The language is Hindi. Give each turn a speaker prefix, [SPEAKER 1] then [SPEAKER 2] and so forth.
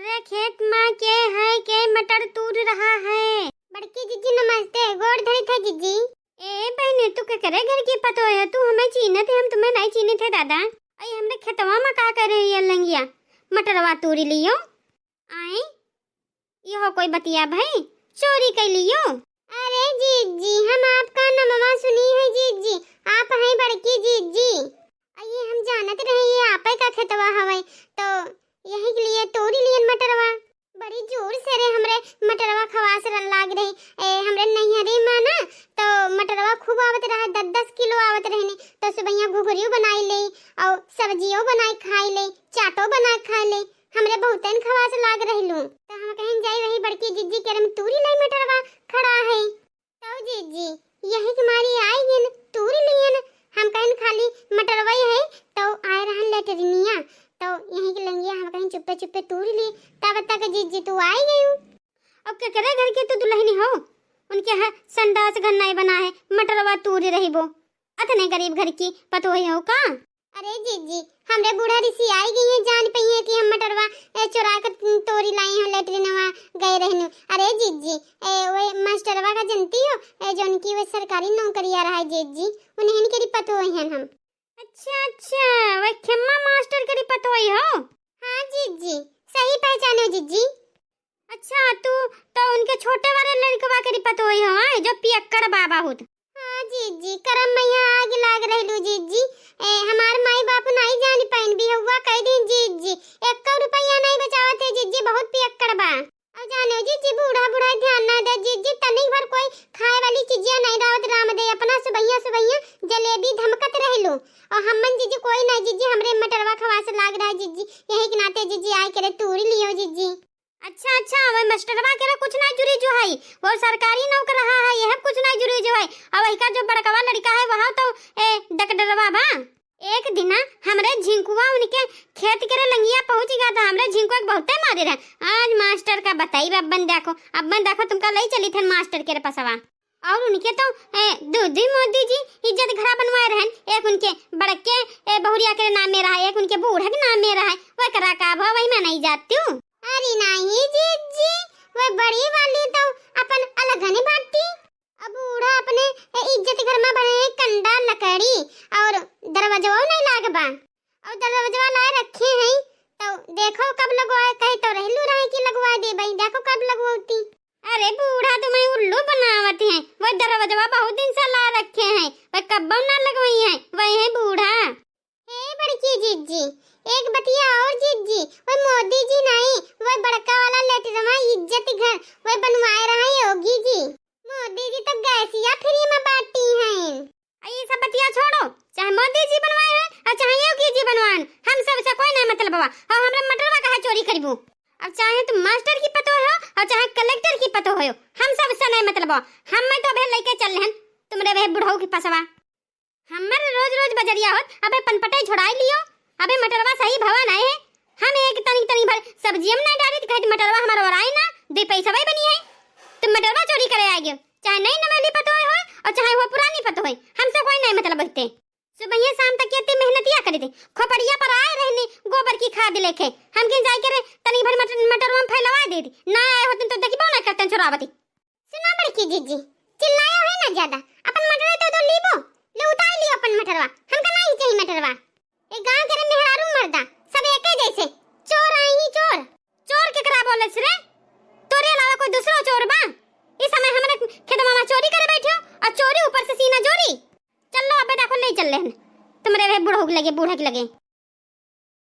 [SPEAKER 1] हमरे खेत में के है के मटर तूर रहा है। बड़की जीजी नमस्ते, गोड़ धरी थे जीजी। ए बहने तू के करे घर की पतो है, तू हमें चीने थे, हम तुम्हें नहीं चीने थे दादा। आई हमरे खेतवा में का करे ये लंगिया मटरवा तूरी लियो। आई यो कोई बतिया भाई चोरी कर लियो। अरे जीजी हम आपका नमवा सुनी है जीजी, आप हैं बड़की जीजी। ये हम जानत रहे ये आपे का खेतवा हवे, तो यही के लिए तोरी लियन मटरवा। बड़ी जोर से रे हमरे मटरवा खवास लाग रही। हमरे नैहरी में ना तो मटरवा खूब आवत रहा, 10-10 किलो आवत रहनी। तो सुबह घुघरियो बनाई ले और सब्जियों बनाई खाई ले, चाटो बना खा ले। हमरे बहुतन खवास लाग रहिलू, तो हम कहीं जाई वही बड़की जीजी के रम तूरी लाई मटरवा खड़ा है। तो जीजी यही तुम्हारी आई गिन तूरी लियन, हम कहीं खाली मटरवा है तो आए रहन लेटरिनिया, तो यही के लंगिया हम कहीं चुप्पे चुप्पे तूरी ली। तब तक जीजी तू आई गई हूँ। अब क्या करे घर के तू दुल्हनी हो, उनके है संडास घर नहीं बना है, मटरवा तूरी रही वो अतने गरीब घर की पतो ही हो का। अरे जीजी हमरे बूढ़ा ऋषि आई गई है, जान पई है कि हम मटरवा चुरा कर तोरी लाई हैं लेटरिनवा गए रहनु। अरे जीजी वो मास्टरवा का जनती हो जो उनकी वो सरकारी नौकरी आ रहा है जीजी, उन्हें इनके पतो हैं हम। अच्छा वो खेम्मा मास्टर के पतो ही हो। हाँ जीजी सही पहचाने जीजी। अच्छा तू तो उनके छोटे वाले लड़कवा के पतो ही हो जो पियक्कड़ बाबा होत। हाँ जीजी करम मैया आग लाग रहलू जीजी। हमार माई बाप नहीं जान पाइन भी हुआ कह दिन जीजी, 1 रुपया नहीं बचावत है जीजी, बहुत पियक्कड़ बा। अब जानो जीजी बूढ़ा बूढ़ा ध्यान ना दे जीजी, तनिक भर कोई खाए वाली चीजिया नहीं रावत राम दे, अपना सुबह जलेबी धमकत रहलू। और हमन जीजी कोई नहीं जीजी, हमरे मटरवा खवास लाग रहा है जीजी, यही के नाते जीजी आए करे तूरी लियो जीजी। अच्छा वो मास्टरवा के कुछ नहीं जुरी जो है, वो सरकारी नौकर रहा है, यह कुछ नहीं जुरी जो है। अब वही का जो बड़कवा लड़का है वहाँ तो डकडरवा बा। एक दिन हमरे झिंकुआ उनके खेत के लंगिया पहुंच गया था, हमरे झिंकुआ बहुते मारे रहे। आज मास्टर का बताई अब्बन देखो तुमका लई चली थे मास्टर के पसवा, और उनके तो दूधी मोदी जी इज्जत घरा बनवाए रहन। एक उनके बड़के बहुरिया के नाम में रहा, एक उनके बूढ़ा के नाम में रहा। वो करा का भा वही मैं नहीं जाती हूँ। अरे नहीं जीजी वो बड़ी वाली तो अपन अलग नहीं बांटती। अब बूढ़ा अपने इज्जत घर में बने कंडा लकड़ी और दरवाजा नहीं लागबा, और दरवाजा लाए रखे हैं, तो देखो कब लगवाए, कहीं तो रहलू रहे कि लगवा दे भाई, देखो कब लगवाती। अरे बूढ़ा तुम्हें उल्लू बनावत है, वो दरवाजा बहुत दिन से ला रखे हैं, वो कब ना लगवाई है, वही है बूढ़ा। हे बड़की जीजी एक बतिया और जीजी, वो मोदी जी नहीं वो बड़का वाला लेटरवा इज्जत घर वो बनवाए रहा है योगी जी। मोदी जी तो गैसिया फ्री में बांटी हैं। ये सब बतिया छोड़ो, चाहे मोदी जी बनवाए हैं और चाहे योगी जी बनवाए, हम सब से कोई नहीं मतलब बा। और हमरा मटरवा कहा चोरी करीबू, अब चाहे तुम मास्टर की पतो हो और चाहे कलेक्टर की पतो हो, हम सब से नहीं मतलब। हम मैं तो भेल लेके चल रहन तुमरे वे बुढ़ऊ की पसवा। हमर रोज रोज बजरिया होत, अबे पनपटाई छोड़ाई लियो। अबे मटरवा सही भवन आए है, हम एक तनी भर सब्जी हम नहीं डाली कहत मटरवा हमारा और आई ना दे पैसा भाई बनी है। तुम मटरवा चोरी करे आ गए, चाहे नई नवेली पतो हो और चाहे वो पुरानी पतो हो, हमसे कोई नहीं मतलब बकते। सुबह शाम तक कितनी मेहनतिया करे थे, खोपड़िया पर आए रहने गोबर की खाद लेके, हम के जाई करे तनी भर मटरवा फैलवा दे दी ना आए होते तो देखी बोना करते चोरावती। सुना बड़की जीजी चिल्लाया है ना ज्यादा, अपन मटरवा तो लीबो ले उतार लियो अपन मटरवा, हमका नहीं चाहिए मटरवा। एक गांव के मेहरारू मर्दा सब एक ही जैसे चोर आई ही चोर। चोर के करा बोलस रे, तोरे अलावा कोई दूसरा चोर बा? इस समय हमरे खेतवा में चोरी करे बैठे और चोरी ऊपर से सीना जोरी। चलो अबे देखो ले चल ले, तुम्हारे वे बूढ़ा के लगे